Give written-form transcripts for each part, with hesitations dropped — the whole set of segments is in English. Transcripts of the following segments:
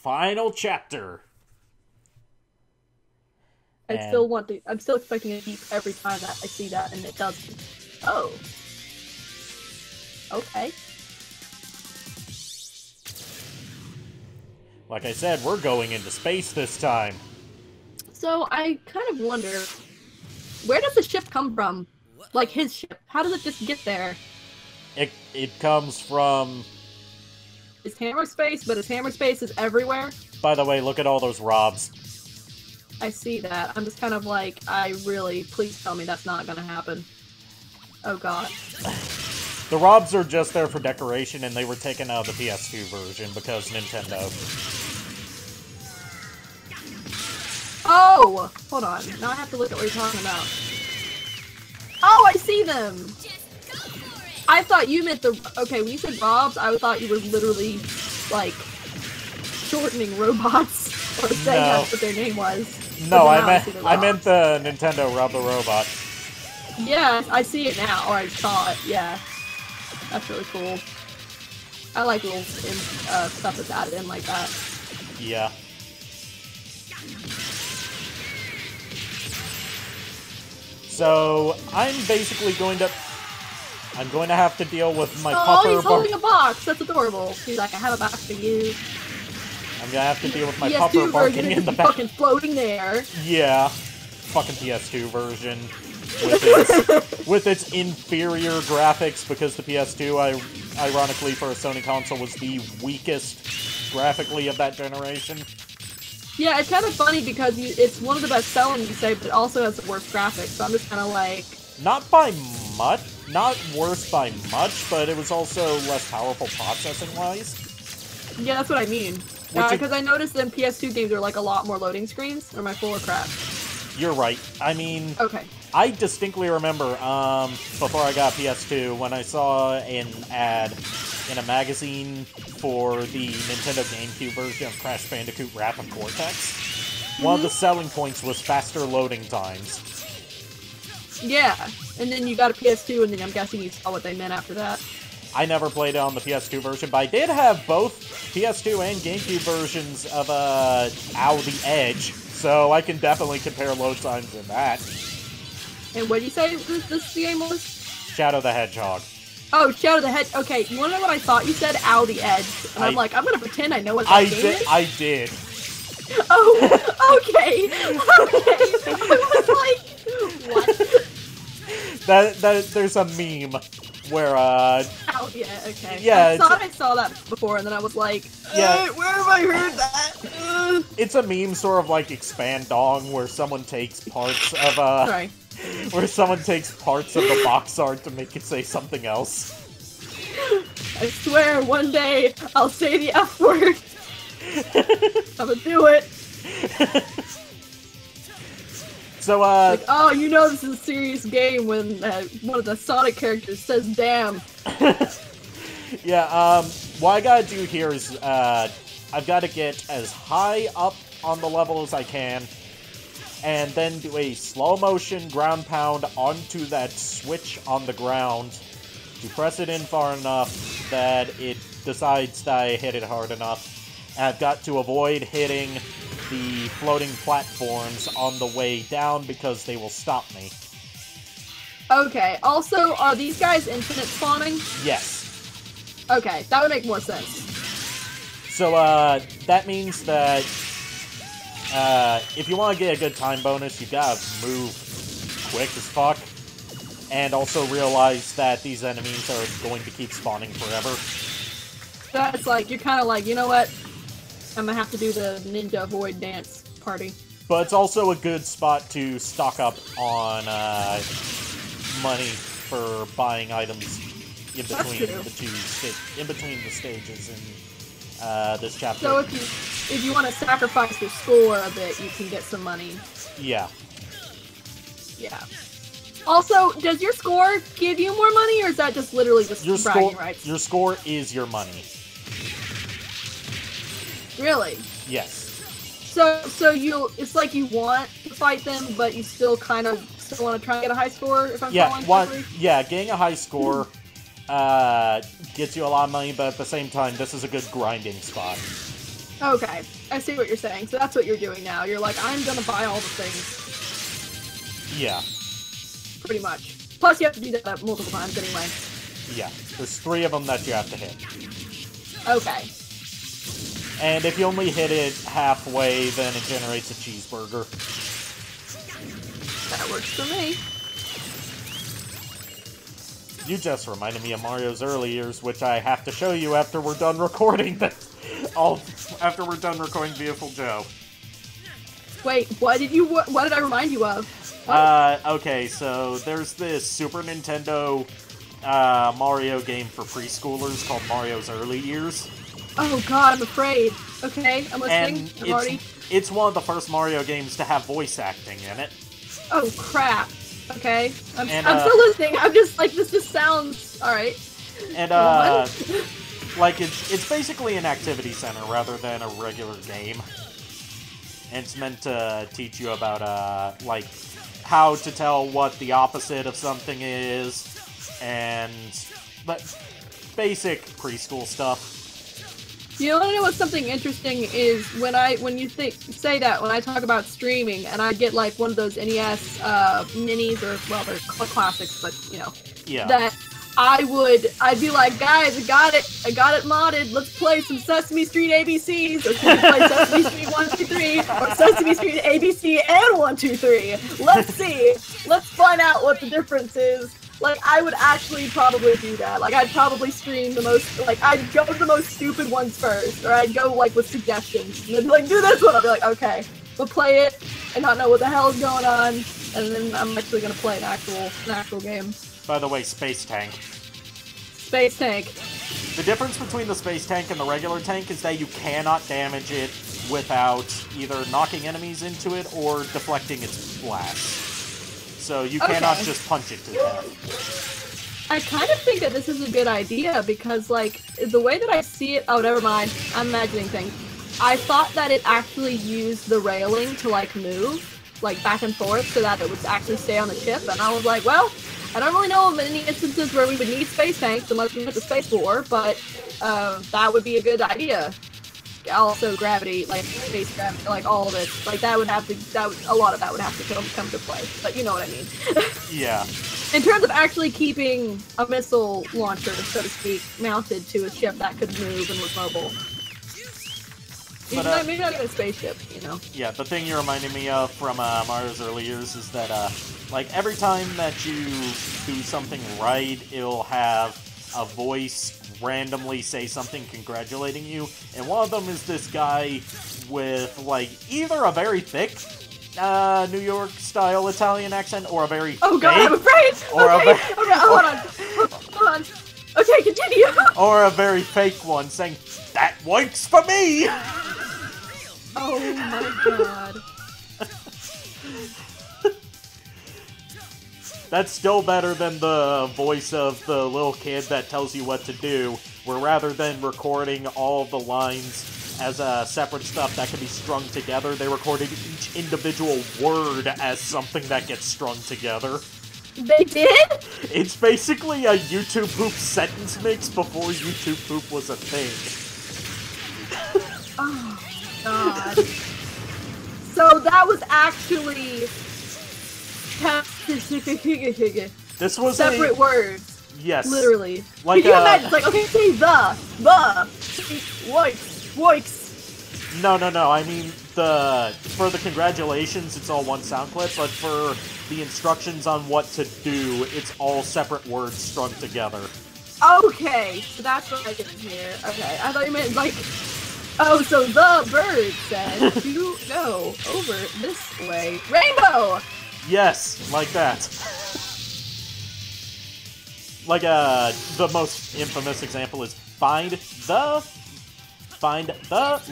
Final chapter. I'm still expecting a heap every time that I see that, and it doesn't. Oh. Okay. Like I said, we're going into space this time. So I kind of wonder, where does the ship come from? Like his ship. How does it just get there? It comes from... It's hammer space, but his hammer space is everywhere. By the way, look at all those Robs. I see that. I'm just kind of like, please tell me that's not gonna happen. Oh god. The Robs are just there for decoration, and they were taken out of the PS2 version because Nintendo. Oh! Hold on. Now I have to look at what you're talking about. Oh, I see them! I thought you meant okay, when you said Robs, I thought you were literally, like, shortening robots, or saying that's what their name was. No, I meant the Nintendo Rob the Robot. Yeah, I see it now, or I saw it, yeah. That's really cool. I like little stuff that's added in like that. Yeah. So, I'm basically going to have to deal with my pupper. Oh, he's holding a box! That's adorable. He's like, I have a box for you. I'm gonna have to deal with my pupper barking in the back. Fucking floating there. Yeah. Fucking PS2 version. With its inferior graphics, because the PS2, ironically for a Sony console, was the weakest graphically of that generation. Yeah, it's kind of funny because it's one of the best selling, you say, but it also has the worst graphics, so I'm just kind of like... Not by much. Not worse by much, but it was also less powerful processing-wise. Yeah, that's what I mean. Because I noticed in PS2 games there are like a lot more loading screens, or am I full of crap? You're right. I mean... Okay. I distinctly remember, before I got PS2, when I saw an ad in a magazine for the Nintendo GameCube version of Crash Bandicoot Wrath of Cortex. One of the selling points was faster loading times. Yeah, and then you got a PS2, and then I'm guessing you saw what they meant after that. I never played it on the PS2 version, but I did have both PS2 and GameCube versions of, Ow the Edge, so I can definitely compare load times in that. And what did you say this game was? Shadow the Hedgehog. Oh, Shadow the Hedgehog. Okay, you wanna know what I thought you said? Ow the Edge. And I'm like, I'm gonna pretend I know what that game is. I did. Oh, okay. Okay. I was like, what? There's a meme where, Oh, yeah, okay. Yeah, I thought I saw that before, and then I was like, yeah. Where have I heard that? It's a meme sort of like Expand Dong, where someone takes parts of, Sorry. Where someone takes parts of the box art to make it say something else. I swear, one day, I'll say the F word. I'm gonna do it. So, like, oh, you know this is a serious game when one of the Sonic characters says damn. Yeah, what I gotta do here is, I've gotta get as high up on the level as I can, and then do a slow motion ground pound onto that switch on the ground to press it in far enough that it decides that I hit it hard enough. And I've got to avoid hitting the floating platforms on the way down because they will stop me. Okay, also, are these guys infinite spawning? Yes. Okay, that would make more sense. So, that means that if you want to get a good time bonus, you gotta move quick as fuck. And also realize that these enemies are going to keep spawning forever. That's like, you're kind of like, you know what? I'm gonna have to do the Ninja Void Dance party. But it's also a good spot to stock up on money for buying items in between the stages in this chapter. So if you want to sacrifice your score a bit, you can get some money. Yeah. Yeah. Also, does your score give you more money, or is that just literally just bragging rights? Your score is your money. Really? Yes. So it's like you want to fight them, but you still kind of want to try and get a high score, if I'm following correctly? Yeah, getting a high score gets you a lot of money, but at the same time, this is a good grinding spot. Okay, I see what you're saying. So that's what you're doing now. You're like, I'm gonna buy all the things. Yeah. Pretty much. Plus, you have to do that multiple times anyway. Yeah. There's 3 of them that you have to hit. Okay. And if you only hit it halfway, then it generates a cheeseburger. That works for me. You just reminded me of Mario's early years, which I have to show you after we're done recording this. After we're done recording Viewtiful Joe. Wait, what did I remind you of? Okay, so there's this Super Nintendo Mario game for preschoolers called Mario's Early Years. Oh god, I'm afraid. Okay, I'm listening. And it's one of the first Mario games to have voice acting in it. Oh crap. Okay. I'm still listening. I'm just like, this just sounds... Alright. And, like, it's basically an activity center rather than a regular game. And it's meant to teach you about, like, how to tell what the opposite of something is, and basic preschool stuff. You want to know what's something interesting is when you say that, when I talk about streaming, and I get like one of those NES minis, or well, they're classics, but you know, yeah. That I'd be like, guys, I got it modded. Let's play some Sesame Street ABCs, or should we play Sesame Street 1, 2, 3, or Sesame Street ABC and 1, 2, 3? Let's see. Let's find out what the difference is. Like, I would actually probably do that. Like, I'd probably stream the most, like, I'd go to the most stupid ones first, or I'd go, like, with suggestions, and then, like, do this one. I'd be like, okay, we'll play it, and not know what the hell is going on, and then I'm actually gonna play an actual game. By the way, Space Tank. Space Tank. The difference between the Space Tank and the regular tank is that you cannot damage it without either knocking enemies into it or deflecting its blast. So you cannot just punch it to death. I kind of think that this is a good idea because, like, the way that I see it... Oh, never mind. I'm imagining things. I thought that it actually used the railing to, like, move, like, back and forth so that it would actually stay on the chip, and I was like, well, I don't really know of any instances where we would need space tanks unless we went to Space War, but that would be a good idea. Also, gravity, like space gravity, like all of it, like a lot of that would have to come to play. But you know what I mean. Yeah. In terms of actually keeping a missile launcher, so to speak, mounted to a ship that could move and was mobile. But, maybe not even a spaceship, you know. Yeah, the thing you're reminding me of from Mario's early years is that, like, every time that you do something right, it'll have a voice randomly say something congratulating you, and one of them is this guy with, like, either a very thick New York-style Italian accent, or a very Oh god, fake, I'm afraid! Hold on. Okay, continue! Or a very fake one saying, "That works for me!" Oh my god. That's still better than the voice of the little kid that tells you what to do, where rather than recording all the lines as separate stuff that can be strung together, they recorded each individual word as something that gets strung together. They did? It's basically a YouTube poop sentence mix before YouTube poop was a thing. Oh, God. So that was actually... This was separate words. Yes. Literally. Like, Can you imagine? It's like, okay, say the, woiks. No. I mean, for the congratulations, it's all one sound clip, but for the instructions on what to do, it's all separate words strung together. Okay, so that's what I didn't hear. Okay, I thought you meant, like, oh, so the bird said to go over this way. Rainbow! Yes, like that. Like, the most infamous example is find the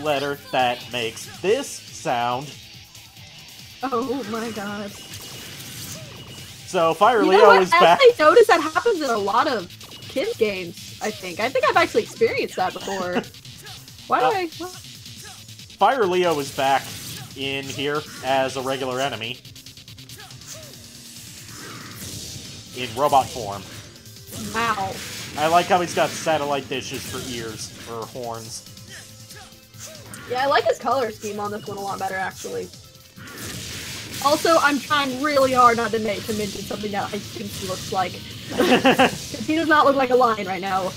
letter that makes this sound. Oh my god. So, Fire Leo is back. I noticed that happens in a lot of kids games, I think. I think I've actually experienced that before. What? Fire Leo is back in here as a regular enemy. In robot form. Wow. I like how he's got satellite dishes for ears, or horns. Yeah, I like his color scheme on this one a lot better, actually. Also, I'm trying really hard not to mention something that I think he looks like. Because he does not look like a lion right now.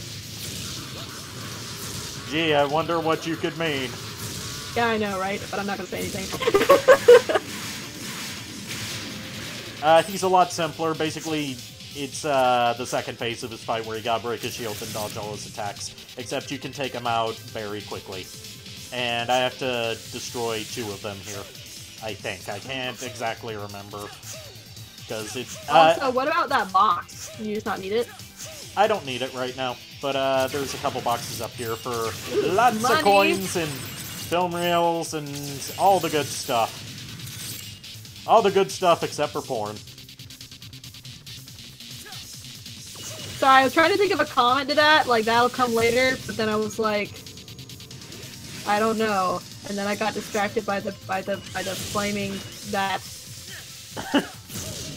Gee, I wonder what you could mean. Yeah, I know, right? But I'm not gonna say anything. He's a lot simpler. Basically, it's the second phase of his fight where you gotta break his shield and dodge all his attacks. Except you can take him out very quickly. And I have to destroy 2 of them here. I think. I can't exactly remember. Because it's... also, what about that box? You just not need it? I don't need it right now. But there's a couple boxes up here for lots Money. of coins and film reels and all the good stuff. All the good stuff except for porn. Sorry, I was trying to think of a comment to that, like that'll come later, but then I was like, I don't know, and then I got distracted by the flaming that.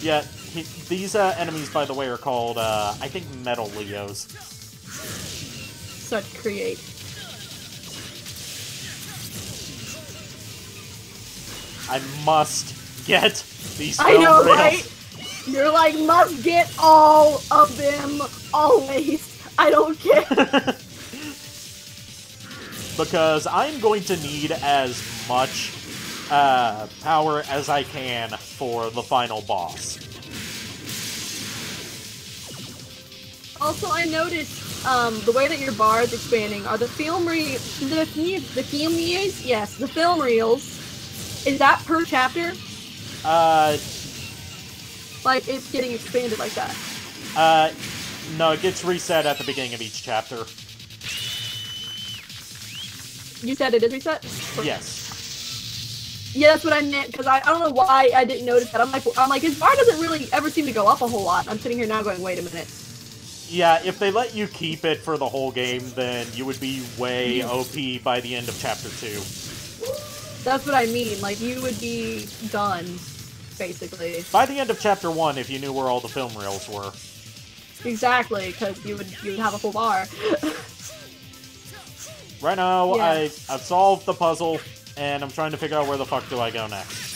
Yeah, these enemies, by the way, are called I think Metal Leos. Such create. I must get these I film know, reels. right? You're like, must get all of them, always. I don't care. Because I'm going to need as much power as I can for the final boss. Also, I noticed the way that your bar is expanding are the film reels. Yes, the film reels. Is that per chapter? Like, it's getting expanded like that. No, it gets reset at the beginning of each chapter. You said it is reset? Yes. Yeah, that's what I meant, because I don't know why I didn't notice that. I'm like, his bar doesn't really ever seem to go up a whole lot. I'm sitting here now going, wait a minute. Yeah, if they let you keep it for the whole game, then you would be way OP by the end of Chapter 2. That's what I mean, like, you would be done, basically. By the end of Chapter 1, if you knew where all the film reels were. Exactly, because you would have a full bar. Right now, Yeah. I've solved the puzzle, and I'm trying to figure out where the fuck do I go next.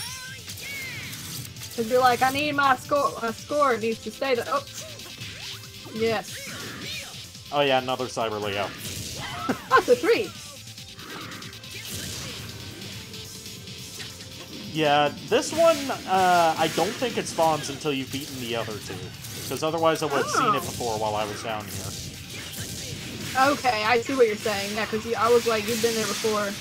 Because you're like, I need my score. My score needs to stay there. Oh. Yes. Oh yeah, another Cyber Leo. Oh, so 3. Yeah, this one, I don't think it spawns until you've beaten the other 2. Because otherwise I would have seen it before while I was down here. Okay, I see what you're saying. Yeah, because I was like, you've been there before.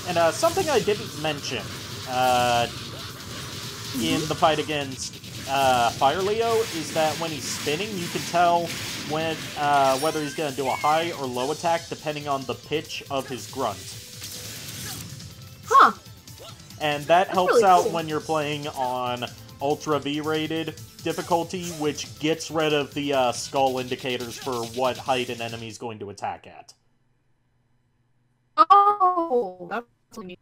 And something I didn't mention in the fight against Fire Leo is that when he's spinning, you can tell when whether he's going to do a high or low attack depending on the pitch of his grunt. Huh. And that helps really out cool. when you're playing on Ultra V-rated difficulty, which gets rid of the skull indicators for what height an enemy is going to attack at. Oh, that's neat.